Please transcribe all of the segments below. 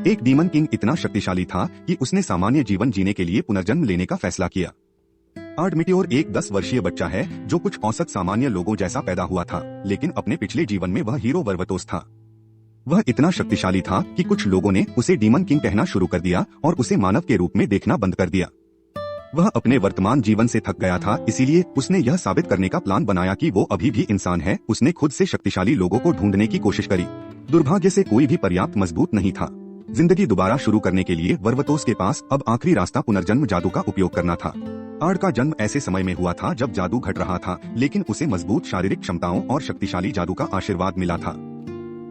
एक demon king इतना शक्तिशाली था कि उसने सामान्य जीवन जीने के लिए पुनर्जन्म लेने का फैसला किया। आर्ड मिटियोर एक 10 वर्षीय बच्चा है जो कुछ औसत सामान्य लोगों जैसा पैदा हुआ था, लेकिन अपने पिछले जीवन में वह हीरो वर्वतोस था। वह इतना शक्तिशाली था कि कुछ लोगों ने उसे डीमन किंग कहना शुरू कर दिया और उसे मानव के रूप में देखना बंद कर दिया। वह अपने वर्तमान जीवन से थक गया था, इसीलिए उसने यह साबित करने का प्लान बनाया कि वो अभी भी इंसान है। उसने खुद से शक्तिशाली लोगों को ढूंढने की कोशिश करी। दुर्भाग्य से कोई भी पर्याप्त मजबूत नहीं था। जिंदगी दोबारा शुरू करने के लिए वर्वतोस के पास अब आखिरी रास्ता पुनर्जन्म जादू का उपयोग करना था। आर्ड का जन्म ऐसे समय में हुआ था जब जादू घट रहा था, लेकिन उसे मजबूत शारीरिक क्षमताओं और शक्तिशाली जादू का आशीर्वाद मिला था।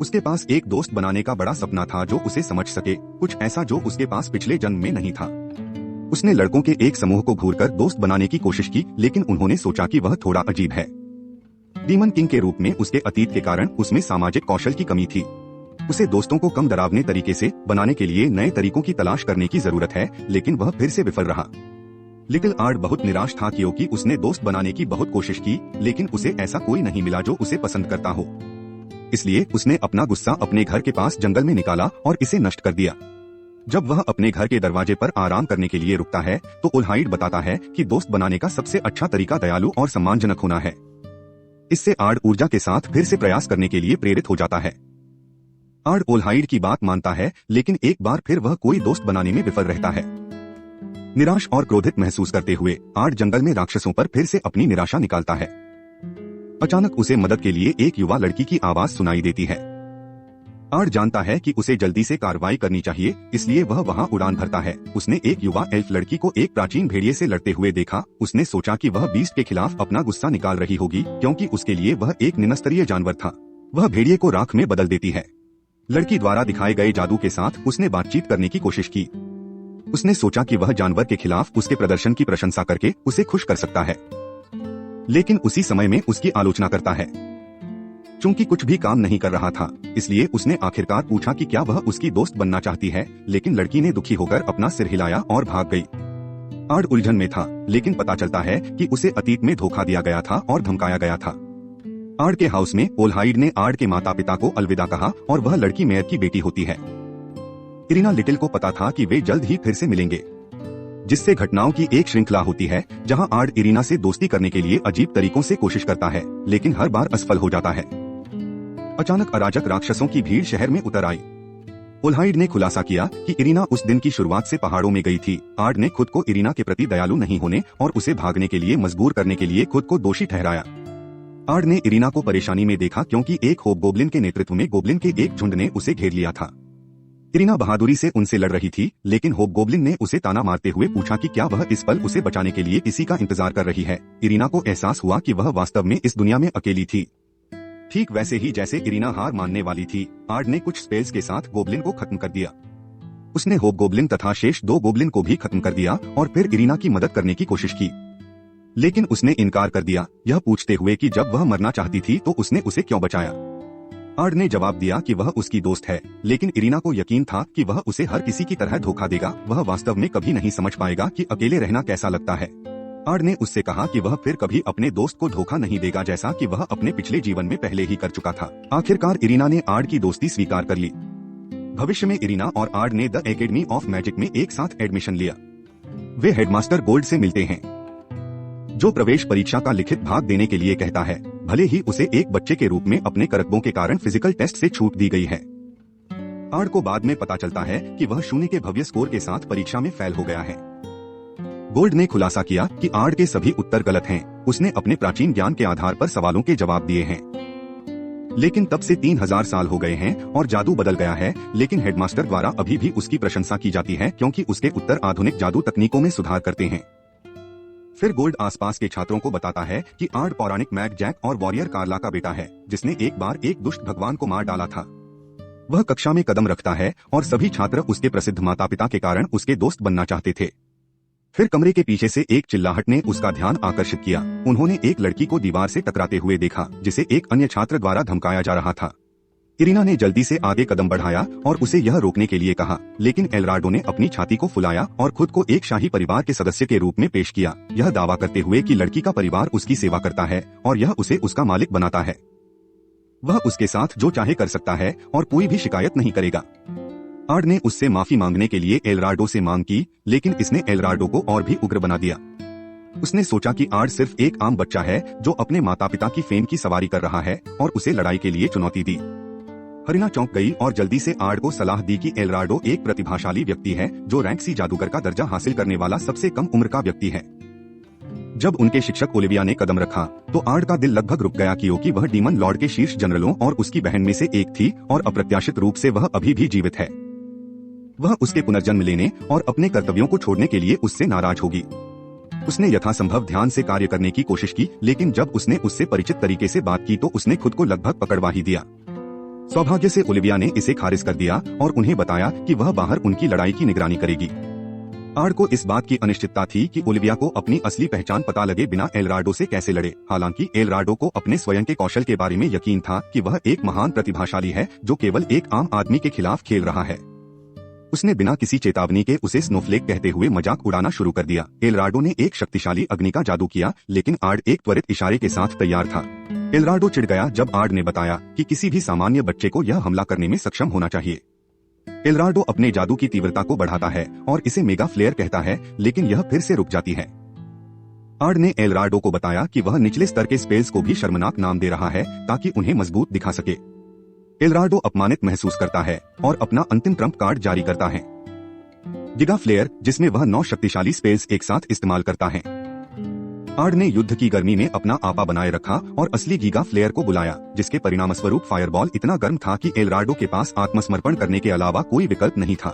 उसके पास एक दोस्त बनाने का बड़ा सपना था जो उसे समझ सके, कुछ ऐसा जो उसके पास पिछले जन्म में नहीं था। उसने लड़कों के एक समूह को घूरकर दोस्त बनाने की कोशिश की, लेकिन उन्होंने सोचा कि वह थोड़ा अजीब है। डीमन किंग के रूप में उसके अतीत के कारण उसमें सामाजिक कौशल की कमी थी। उसे दोस्तों को कम डरावने तरीके से बनाने के लिए नए तरीकों की तलाश करने की जरूरत है, लेकिन वह फिर से विफल रहा। लिटिल आर्ड बहुत निराश था क्योंकि उसने दोस्त बनाने की बहुत कोशिश की, लेकिन उसे ऐसा कोई नहीं मिला जो उसे पसंद करता हो। इसलिए उसने अपना गुस्सा अपने घर के पास जंगल में निकाला और इसे नष्ट कर दिया। जब वह अपने घर के दरवाजे पर आराम करने के लिए रुकता है तो ओलहाइड बताता है कि दोस्त बनाने का सबसे अच्छा तरीका दयालु और सम्मानजनक होना है। इससे आर्ड ऊर्जा के साथ फिर से प्रयास करने के लिए प्रेरित हो जाता है। आर्ड ओलहाइड की बात मानता है, लेकिन एक बार फिर वह कोई दोस्त बनाने में विफल रहता है। निराश और क्रोधित महसूस करते हुए आर्ड जंगल में राक्षसों पर फिर से अपनी निराशा निकालता है। अचानक उसे मदद के लिए एक युवा लड़की की आवाज सुनाई देती है। आर्ड जानता है कि उसे जल्दी से कार्रवाई करनी चाहिए, इसलिए वह वहां उड़ान भरता है। उसने एक युवा एल्फ लड़की को एक प्राचीन भेड़िए से लड़ते हुए देखा। उसने सोचा कि वह बीस्ट के खिलाफ अपना गुस्सा निकाल रही होगी, क्योंकि उसके लिए वह एक निम्नस्तरीय जानवर था। वह भेड़िए को राख में बदल देती है। लड़की द्वारा दिखाए गए जादू के साथ उसने बातचीत करने की कोशिश की। उसने सोचा कि वह जानवर के खिलाफ उसके प्रदर्शन की प्रशंसा करके उसे खुश कर सकता है, लेकिन उसी समय में उसकी आलोचना करता है। चूंकि कुछ भी काम नहीं कर रहा था, इसलिए उसने आखिरकार पूछा कि क्या वह उसकी दोस्त बनना चाहती है, लेकिन लड़की ने दुखी होकर अपना सिर हिलाया और भाग गई। आर्ड उलझन में था, लेकिन पता चलता है कि उसे अतीत में धोखा दिया गया था और धमकाया गया था। आर्ड के हाउस में ओलहाइड ने आर्ड के माता पिता को अलविदा कहा और वह लड़की मेयर की बेटी होती है। इरिना लिटिल को पता था कि वे जल्द ही फिर से मिलेंगे, जिससे घटनाओं की एक श्रृंखला होती है जहां आर्ड इरिना से दोस्ती करने के लिए अजीब तरीकों से कोशिश करता है, लेकिन हर बार असफल हो जाता है। अचानक अराजक राक्षसों की भीड़ शहर में उतर आई। ओलहाइड ने खुलासा किया कि इरिना उस दिन की शुरुआत से पहाड़ों में गई थी। आर्ड ने खुद को इरिना के प्रति दयालु नहीं होने और उसे भागने के लिए मजबूर करने के लिए खुद को दोषी ठहराया। आर्ड ने इरिना को परेशानी में देखा क्योंकि एक होबगोब्लिन के नेतृत्व में गोब्लिन के एक झुंड ने उसे घेर लिया था। इरिना बहादुरी से उनसे लड़ रही थी, लेकिन होबगोब्लिन ने उसे ताना मारते हुए पूछा कि क्या वह इस पल उसे बचाने के लिए किसी का इंतजार कर रही है। इरिना को एहसास हुआ कि वह वास्तव में इस दुनिया में अकेली थी। ठीक वैसे ही जैसे इरिना हार मानने वाली थी, आर्ड ने कुछ स्पेल्स के साथ गोब्लिन को खत्म कर दिया। उसने होबगोब्लिन तथा शेष 2 गोब्लिन को भी खत्म कर दिया और फिर इरिना की मदद करने की कोशिश की, लेकिन उसने इनकार कर दिया, यह पूछते हुए कि जब वह मरना चाहती थी तो उसने उसे क्यों बचाया। आर्ड ने जवाब दिया कि वह उसकी दोस्त है, लेकिन इरिना को यकीन था कि वह उसे हर किसी की तरह धोखा देगा। वह वास्तव में कभी नहीं समझ पाएगा कि अकेले रहना कैसा लगता है। आर्ड ने उससे कहा कि वह फिर कभी अपने दोस्त को धोखा नहीं देगा, जैसा कि वह अपने पिछले जीवन में पहले ही कर चुका था। आखिरकार इरिना ने आर्ड की दोस्ती स्वीकार कर ली। भविष्य में इरिना और आर्ड ने द एकेडमी ऑफ मैजिक में एक साथ एडमिशन लिया। वे हेडमास्टर गोल्ड से मिलते हैं, जो प्रवेश परीक्षा का लिखित भाग देने के लिए कहता है, भले ही उसे एक बच्चे के रूप में अपने करतबों के कारण फिजिकल टेस्ट से छूट दी गई है। आर्ड को बाद में पता चलता है कि वह 0 के भव्य स्कोर के साथ परीक्षा में फेल हो गया है। गोल्ड ने खुलासा किया कि आर्ड के सभी उत्तर गलत हैं। उसने अपने प्राचीन ज्ञान के आधार पर सवालों के जवाब दिए हैं, लेकिन तब से 3000 साल हो गए हैं और जादू बदल गया है। लेकिन हेडमास्टर द्वारा अभी भी उसकी प्रशंसा की जाती है क्योंकि उसके उत्तर आधुनिक जादू तकनीकों में सुधार करते हैं। फिर गोल्ड आसपास के छात्रों को बताता है कि आर्ड पौराणिक मैग जैक और वॉरियर कार्ला का बेटा है, जिसने एक बार एक दुष्ट भगवान को मार डाला था। वह कक्षा में कदम रखता है और सभी छात्र उसके प्रसिद्ध माता पिता के कारण उसके दोस्त बनना चाहते थे। फिर कमरे के पीछे से एक चिल्लाहट ने उसका ध्यान आकर्षित किया। उन्होंने एक लड़की को दीवार से टकराते हुए देखा, जिसे एक अन्य छात्र द्वारा धमकाया जा रहा था। इरिना ने जल्दी से आगे कदम बढ़ाया और उसे यह रोकने के लिए कहा, लेकिन एल्राडो ने अपनी छाती को फुलाया और खुद को एक शाही परिवार के सदस्य के रूप में पेश किया, यह दावा करते हुए कि लड़की का परिवार उसकी सेवा करता है और यह उसे उसका मालिक बनाता है। वह उसके साथ जो चाहे कर सकता है और कोई भी शिकायत नहीं करेगा। आर्ड ने उससे माफी मांगने के लिए एल्राडो से मांग की, लेकिन इसने एल्राडो को और भी उग्र बना दिया। उसने सोचा कि आर्ड सिर्फ एक आम बच्चा है जो अपने माता पिता की फेम की सवारी कर रहा है, और उसे लड़ाई के लिए चुनौती दी। हरीना चौंक गई और जल्दी से आर्ड को सलाह दी कि एल्राडो एक प्रतिभाशाली व्यक्ति है जो रैंक सी जादूगर का दर्जा हासिल करने वाला सबसे कम उम्र का व्यक्ति है। जब उनके शिक्षक ओलिविया ने कदम रखा तो आर्ड का दिल लगभग रुक गया, क्योंकि वह डीमन लॉर्ड के शीर्ष जनरलों और उसकी बहन में से एक थी और अप्रत्याशित रूप से वह अभी भी जीवित है। वह उसके पुनर्जन्म लेने और अपने कर्तव्यों को छोड़ने के लिए उससे नाराज होगी। उसने यथासंभव ध्यान से कार्य करने की कोशिश की, लेकिन जब उसने उससे परिचित तरीके से बात की तो उसने खुद को लगभग पकड़वा ही दिया। सौभाग्य से ओलिविया ने इसे खारिज कर दिया और उन्हें बताया कि वह बाहर उनकी लड़ाई की निगरानी करेगी। आर्ड को इस बात की अनिश्चितता थी कि ओलिविया को अपनी असली पहचान पता लगे बिना एल्राडो से कैसे लड़े। हालांकि एल्राडो को अपने स्वयं के कौशल के बारे में यकीन था कि वह एक महान प्रतिभाशाली है जो केवल एक आम आदमी के खिलाफ खेल रहा है। उसने बिना किसी चेतावनी के उसे स्नोफ्लेक कहते हुए मजाक उड़ाना शुरू कर दिया। एल्राडो ने एक शक्तिशाली अग्नि का जादू किया, लेकिन आर्ड एक त्वरित इशारे के साथ तैयार था। एल्राडो चिढ़ गया जब आर्ड ने बताया कि किसी भी सामान्य बच्चे को यह हमला करने में सक्षम होना चाहिए। एल्राडो अपने जादू की तीव्रता को बढ़ाता है और इसे मेगा फ्लेयर कहता है, लेकिन यह फिर से रुक जाती है। आर्ड ने एल्राडो को बताया कि वह निचले स्तर के स्पेल्स को भी शर्मनाक नाम दे रहा है ताकि उन्हें मजबूत दिखा सके। एल्राडो अपमानित महसूस करता है और अपना अंतिम ट्रम्प कार्ड जारी करता है, गिगा फ्लेयर, जिसमें वह 9 शक्तिशाली स्पेल्स एक साथ इस्तेमाल करता है। आर्ड ने युद्ध की गर्मी में अपना आपा बनाए रखा और असली गीगा फ्लेयर को बुलाया, जिसके परिणामस्वरूप फायरबॉल इतना गर्म था कि एल्राडो के पास आत्मसमर्पण करने के अलावा कोई विकल्प नहीं था।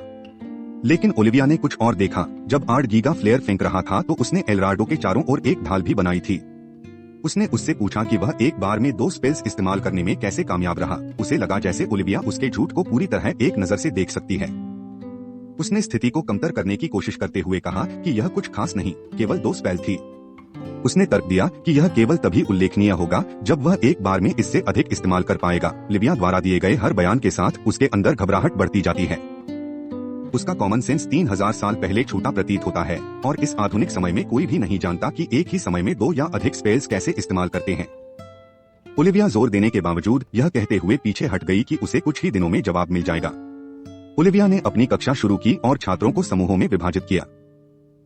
लेकिन ओलिविया ने कुछ और देखा। जब आर्ड गीगा फ्लेयर फेंक रहा था तो उसने एल्राडो के चारों ओर एक ढाल भी बनाई थी। उसने उससे पूछा कि वह एक बार में 2 स्पेल्स इस्तेमाल करने में कैसे कामयाब रहा। उसे लगा जैसे ओलिविया उसके झूठ को पूरी तरह एक नजर से देख सकती है। उसने स्थिति को कमतर करने की कोशिश करते हुए कहा कि यह कुछ खास नहीं, केवल 2 स्पेल थी। उसने तर्क दिया कि यह केवल तभी उल्लेखनीय होगा जब वह एक बार में इससे अधिक इस्तेमाल कर पाएगा। लिविया द्वारा दिए गए हर बयान के साथ उसके अंदर घबराहट बढ़ती जाती है। उसका कॉमन सेंस 3000 साल पहले छोटा प्रतीत होता है और इस आधुनिक समय में कोई भी नहीं जानता कि एक ही समय में 2 या अधिक स्पेल्स कैसे इस्तेमाल करते हैं। ओलिविया जोर देने के बावजूद यह कहते हुए पीछे हट गई कि उसे कुछ ही दिनों में जवाब मिल जाएगा। ओलिविया ने अपनी कक्षा शुरू की और छात्रों को समूहों में विभाजित किया।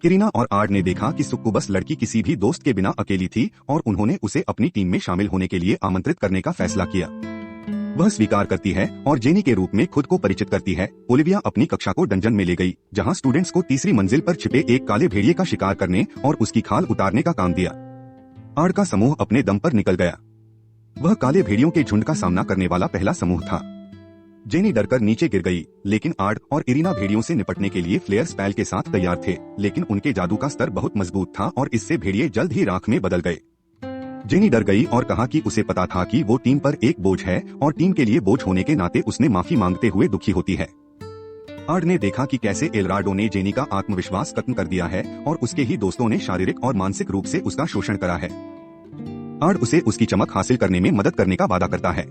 इरीना और आर्ड ने देखा कि सुक्कुबस लड़की किसी भी दोस्त के बिना अकेली थी और उन्होंने उसे अपनी टीम में शामिल होने के लिए आमंत्रित करने का फैसला किया। वह स्वीकार करती है और जेनी के रूप में खुद को परिचित करती है। ओलिविया अपनी कक्षा को डंजन में ले गई, जहां स्टूडेंट्स को तीसरी मंजिल पर छिपे एक काले भेड़िए का शिकार करने और उसकी खाल उतारने का काम दिया। आर्ड का समूह अपने दम पर निकल गया। वह काले भेड़ियों के झुंड का सामना करने वाला पहला समूह था। जेनी डरकर नीचे गिर गई, लेकिन आर्ड और इरीना भेड़ियों से निपटने के लिए फ्लेयर स्पेल के साथ तैयार थे, लेकिन उनके जादू का स्तर बहुत मजबूत था और इससे भेड़िए जल्द ही राख में बदल गए। जेनी डर गई और कहा कि उसे पता था कि वो टीम पर एक बोझ है और टीम के लिए बोझ होने के नाते उसने माफी मांगते हुए दुखी होती है। आर्ड ने देखा कि कैसे एल्राडो ने जेनी का आत्मविश्वास खत्म कर दिया है और उसके ही दोस्तों ने शारीरिक और मानसिक रूप से उसका शोषण करा है। आर्ड उसे उसकी चमक हासिल करने में मदद करने का वादा करता है।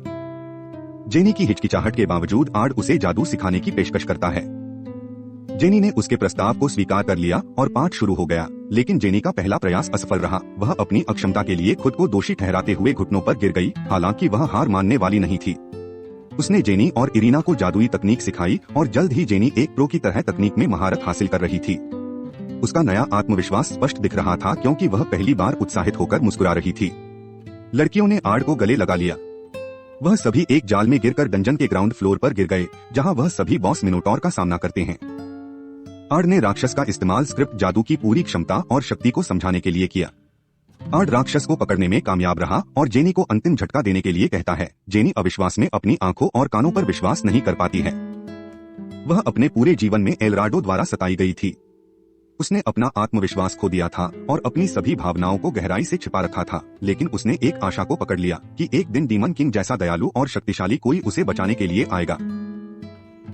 जेनी की हिचकिचाहट के बावजूद आर्ड उसे जादू सिखाने की पेशकश करता है। जेनी ने उसके प्रस्ताव को स्वीकार कर लिया और पाठ शुरू हो गया, लेकिन जेनी का पहला प्रयास असफल रहा। वह अपनी अक्षमता के लिए खुद को दोषी ठहराते हुए घुटनों पर गिर गई, हालांकि वह हार मानने वाली नहीं थी। उसने जेनी और इरीना को जादुई तकनीक सिखाई और जल्द ही जेनी एक प्रो की तरह तकनीक में महारत हासिल कर रही थी। उसका नया आत्मविश्वास स्पष्ट दिख रहा था, क्योंकि वह पहली बार उत्साहित होकर मुस्कुरा रही थी। लड़कियों ने आर्ड को गले लगा लिया। वह सभी एक जाल में गिरकर डंजन के ग्राउंड फ्लोर पर गिर गए, जहां वह सभी बॉस मिनोटॉर का सामना करते हैं। आर्ड ने राक्षस का इस्तेमाल स्क्रिप्ट जादू की पूरी क्षमता और शक्ति को समझाने के लिए किया। आर्ड राक्षस को पकड़ने में कामयाब रहा और जेनी को अंतिम झटका देने के लिए कहता है। जेनी अविश्वास में अपनी आंखों और कानों पर विश्वास नहीं कर पाती है। वह अपने पूरे जीवन में एल्राडो द्वारा सताई गई थी। उसने अपना आत्मविश्वास खो दिया था और अपनी सभी भावनाओं को गहराई से छिपा रखा था, लेकिन उसने एक आशा को पकड़ लिया कि एक दिन डीमन किंग जैसा दयालु और शक्तिशाली कोई उसे बचाने के लिए आएगा।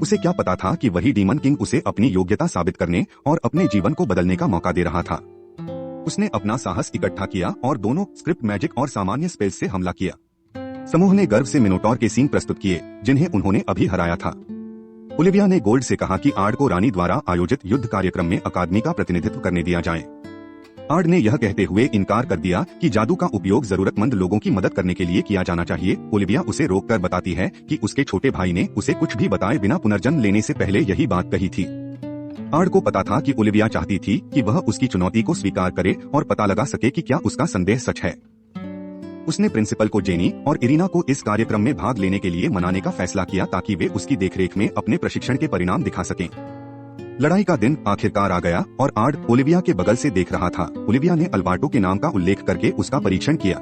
उसे क्या पता था कि वही डीमन किंग उसे अपनी योग्यता साबित करने और अपने जीवन को बदलने का मौका दे रहा था। उसने अपना साहस इकट्ठा किया और दोनों स्क्रिप्ट मैजिक और सामान्य स्पेल्स से हमला किया। समूह ने गर्व से मिनोटॉर के सींग प्रस्तुत किए, जिन्हें उन्होंने अभी हराया था। ओलिविया ने गोल्ड से कहा कि आर्ड को रानी द्वारा आयोजित युद्ध कार्यक्रम में अकादमी का प्रतिनिधित्व करने दिया जाए। आर्ड ने यह कहते हुए इनकार कर दिया कि जादू का उपयोग जरूरतमंद लोगों की मदद करने के लिए किया जाना चाहिए। ओलिविया उसे रोककर बताती है कि उसके छोटे भाई ने उसे कुछ भी बताए बिना पुनर्जन्म लेने से पहले यही बात कही थी। आर्ड को पता था कि ओलिविया चाहती थी कि वह उसकी चुनौती को स्वीकार करे और पता लगा सके कि क्या उसका संदेह सच है। उसने प्रिंसिपल को जेनी और इरीना को इस कार्यक्रम में भाग लेने के लिए मनाने का फैसला किया ताकि वे उसकी देखरेख में अपने प्रशिक्षण के परिणाम दिखा सकें। लड़ाई का दिन आखिरकार आ गया और आर्ड ओलिविया के बगल से देख रहा था। ओलिविया ने अल्बर्टो के नाम का उल्लेख करके उसका परीक्षण किया,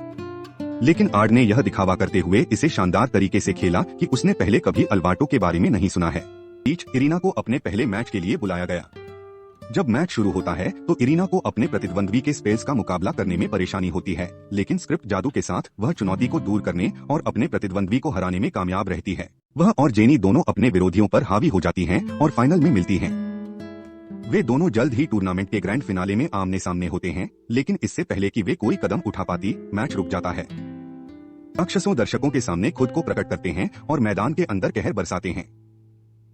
लेकिन आर्ड ने यह दिखावा करते हुए इसे शानदार तरीके से खेला कि उसने पहले कभी अल्बर्टो के बारे में नहीं सुना है। इरीना को अपने पहले मैच के लिए बुलाया गया। जब मैच शुरू होता है तो इरीना को अपने प्रतिद्वंद्वी के स्पेल्स का मुकाबला करने में परेशानी होती है, लेकिन स्क्रिप्ट जादू के साथ वह चुनौती को दूर करने और अपने प्रतिद्वंद्वी को हराने में कामयाब रहती है। वह और जेनी दोनों अपने विरोधियों पर हावी हो जाती हैं और फाइनल में मिलती हैं। वे दोनों जल्द ही टूर्नामेंट के ग्रैंड फिनाले में आमने सामने होते हैं, लेकिन इससे पहले कि वे कोई कदम उठा पाती, मैच रुक जाता है। राक्षसों दर्शकों के सामने खुद को प्रकट करते हैं और मैदान के अंदर कहर बरसाते हैं।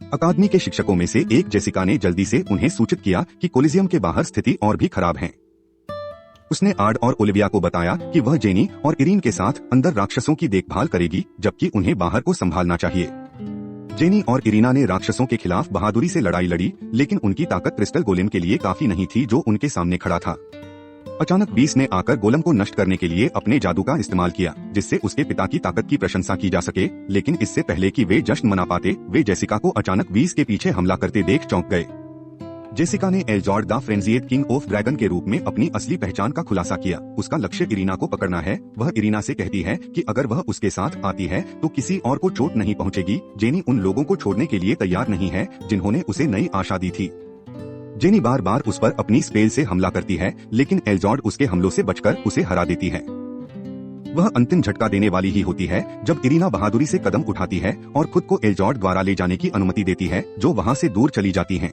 अकादमी के शिक्षकों में से एक जेसिका ने जल्दी से उन्हें सूचित किया कि कोलिजियम के बाहर स्थिति और भी खराब है। उसने आर्ड और ओलिविया को बताया कि वह जेनी और इरीन के साथ अंदर राक्षसों की देखभाल करेगी, जबकि उन्हें बाहर को संभालना चाहिए। जेनी और इरीना ने राक्षसों के खिलाफ बहादुरी से लड़ाई लड़ी, लेकिन उनकी ताकत क्रिस्टल गोलेम के लिए काफी नहीं थी जो उनके सामने खड़ा था। अचानक बीस ने आकर गोलम को नष्ट करने के लिए अपने जादू का इस्तेमाल किया, जिससे उसके पिता की ताकत की प्रशंसा की जा सके। लेकिन इससे पहले कि वे जश्न मना पाते, वे जेसिका को अचानक बीस के पीछे हमला करते देख चौंक गए। जेसिका ने एल्जॉर्ड द फ्रेंजिएट किंग ऑफ ड्रैगन के रूप में अपनी असली पहचान का खुलासा किया। उसका लक्ष्य इरीना को पकड़ना है। वह इरीना से कहती है कि अगर वह उसके साथ आती है तो किसी और को चोट नहीं पहुंचेगी। जेनी उन लोगों को छोड़ने के लिए तैयार नहीं है जिन्होंने उसे नई आशा दी थी। जेनी बार बार उस पर अपनी स्पेल से हमला करती है, लेकिन एल्जॉर्ड उसके हमलों से बचकर उसे हरा देती है। वह अंतिम झटका देने वाली ही होती है जब इरीना बहादुरी से कदम उठाती है और खुद को एल्जॉर्ड द्वारा ले जाने की अनुमति देती है, जो वहाँ से दूर चली जाती हैं।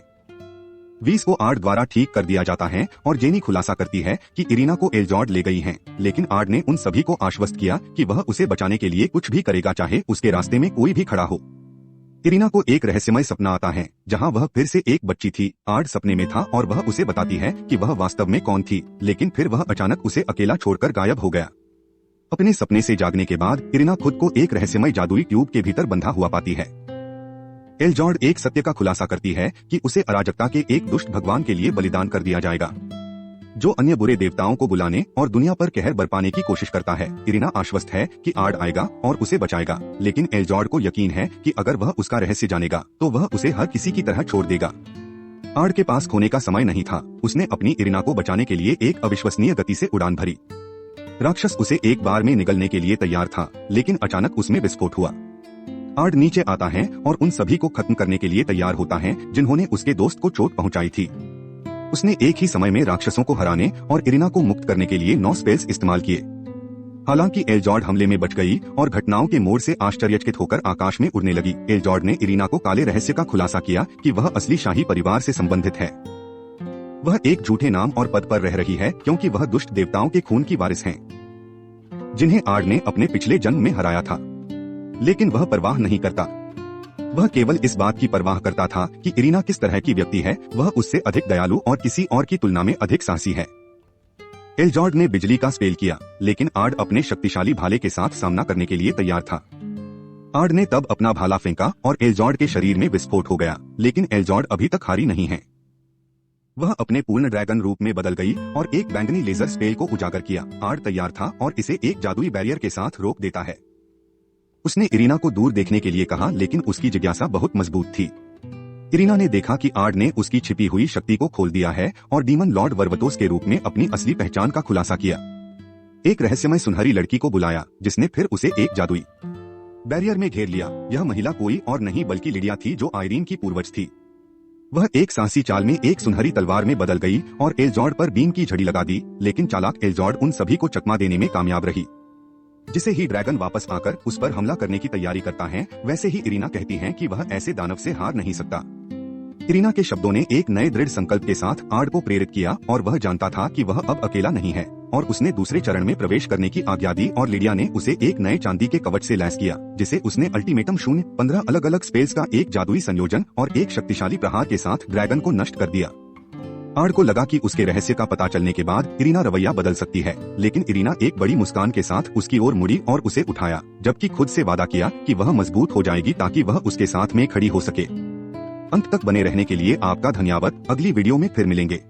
वीस को आर्ड द्वारा ठीक कर दिया जाता है और जेनी खुलासा करती है कि इरीना को एल्जॉर्ड ले गई हैं, लेकिन आर्ड ने उन सभी को आश्वस्त किया कि वह उसे बचाने के लिए कुछ भी करेगा, चाहे उसके रास्ते में कोई भी खड़ा हो। इरीना को एक रहस्यमय सपना आता है जहां वह फिर से एक बच्ची थी। आर्ड सपने में था और वह उसे बताती है कि वह वास्तव में कौन थी, लेकिन फिर वह अचानक उसे अकेला छोड़कर गायब हो गया। अपने सपने से जागने के बाद इरीना खुद को एक रहस्यमय जादुई ट्यूब के भीतर बंधा हुआ पाती है। एल्जॉर्ड एक सत्य का खुलासा करती है कि उसे अराजकता के एक दुष्ट भगवान के लिए बलिदान कर दिया जाएगा, जो अन्य बुरे देवताओं को बुलाने और दुनिया पर कहर बरपाने की कोशिश करता है। इरीना आश्वस्त है कि आर्ड आएगा और उसे बचाएगा, लेकिन एल्जॉर्ड को यकीन है कि अगर वह उसका रहस्य जानेगा तो वह उसे हर किसी की तरह छोड़ देगा। आर्ड के पास खोने का समय नहीं था। उसने अपनी इरीना को बचाने के लिए एक अविश्वसनीय गति से उड़ान भरी। राक्षस उसे एक बार में निगलने के लिए तैयार था, लेकिन अचानक उसमें विस्फोट हुआ। आर्ड नीचे आता है और उन सभी को खत्म करने के लिए तैयार होता है जिन्होंने उसके दोस्त को चोट पहुंचाई थी। उसने एक ही समय में राक्षसों को हराने और इरीना को मुक्त करने के लिए 9 स्पेल्स इस्तेमाल किए। हालांकि एल्जॉर्ड हमले में बच गई और घटनाओं के मोड़ से आश्चर्यचकित होकर आकाश में उड़ने लगी। एल्जॉर्ड ने इरीना को काले रहस्य का खुलासा किया कि वह असली शाही परिवार से संबंधित है। वह एक झूठे नाम और पद पर रह रही है क्योंकि वह दुष्ट देवताओं के खून की वारिस हैं, जिन्हें आर्ड ने अपने पिछले जन्म में हराया था। लेकिन वह परवाह नहीं करता। वह केवल इस बात की परवाह करता था कि इरीना किस तरह की व्यक्ति है। वह उससे अधिक दयालु और किसी और की तुलना में अधिक साहसी है। एल्जॉर्ड ने बिजली का स्पेल किया, लेकिन आर्ड अपने शक्तिशाली भाले के साथ सामना करने के लिए तैयार था। आर्ड ने तब अपना भाला फेंका और एल्जॉर्ड के शरीर में विस्फोट हो गया, लेकिन एल्जॉर्ड अभी तक हारी नहीं है। वह अपने पूर्ण ड्रैगन रूप में बदल गई और एक बैंगनी लेजर स्पेल को उजागर किया। आर्ड तैयार था और इसे एक जादुई बैरियर के साथ रोक देता है। उसने इरीना को दूर देखने के लिए कहा, लेकिन उसकी जिज्ञासा बहुत मजबूत थी। इरीना ने देखा कि आर्ड ने उसकी छिपी हुई शक्ति को खोल दिया है और डीमन लॉर्ड वर्वतोस के रूप में अपनी असली पहचान का खुलासा किया। एक रहस्यमय सुनहरी लड़की को बुलाया, जिसने फिर उसे एक जादुई बैरियर में घेर लिया। यह महिला कोई और नहीं बल्कि लिडिया थी, जो आयरीन की पूर्वज थी। वह एक साहसी चाल में एक सुनहरी तलवार में बदल गई और एल्जॉर्ड पर बीम की झड़ी लगा दी, लेकिन चालाक एल्जॉर्ड उन सभी को चकमा देने में कामयाब रही। जिसे ही ड्रैगन वापस आकर उस पर हमला करने की तैयारी करता है, वैसे ही इरीना कहती है कि वह ऐसे दानव से हार नहीं सकता। इरीना के शब्दों ने एक नए दृढ़ संकल्प के साथ आर्ड को प्रेरित किया और वह जानता था कि वह अब अकेला नहीं है, और उसने दूसरे चरण में प्रवेश करने की आज्ञा दी और लिडिया ने उसे एक नए चांदी के कवच से लैस किया, जिसे उसने अल्टीमेटम 15 अलग अलग स्पेल्स का एक जादुई संयोजन और एक शक्तिशाली प्रहार के साथ ड्रैगन को नष्ट कर दिया। आर्ड को लगा कि उसके रहस्य का पता चलने के बाद इरीना रवैया बदल सकती है, लेकिन इरीना एक बड़ी मुस्कान के साथ उसकी ओर मुड़ी और उसे उठाया, जबकि खुद से वादा किया कि वह मजबूत हो जाएगी ताकि वह उसके साथ में खड़ी हो सके। अंत तक बने रहने के लिए आपका धन्यवाद। अगली वीडियो में फिर मिलेंगे।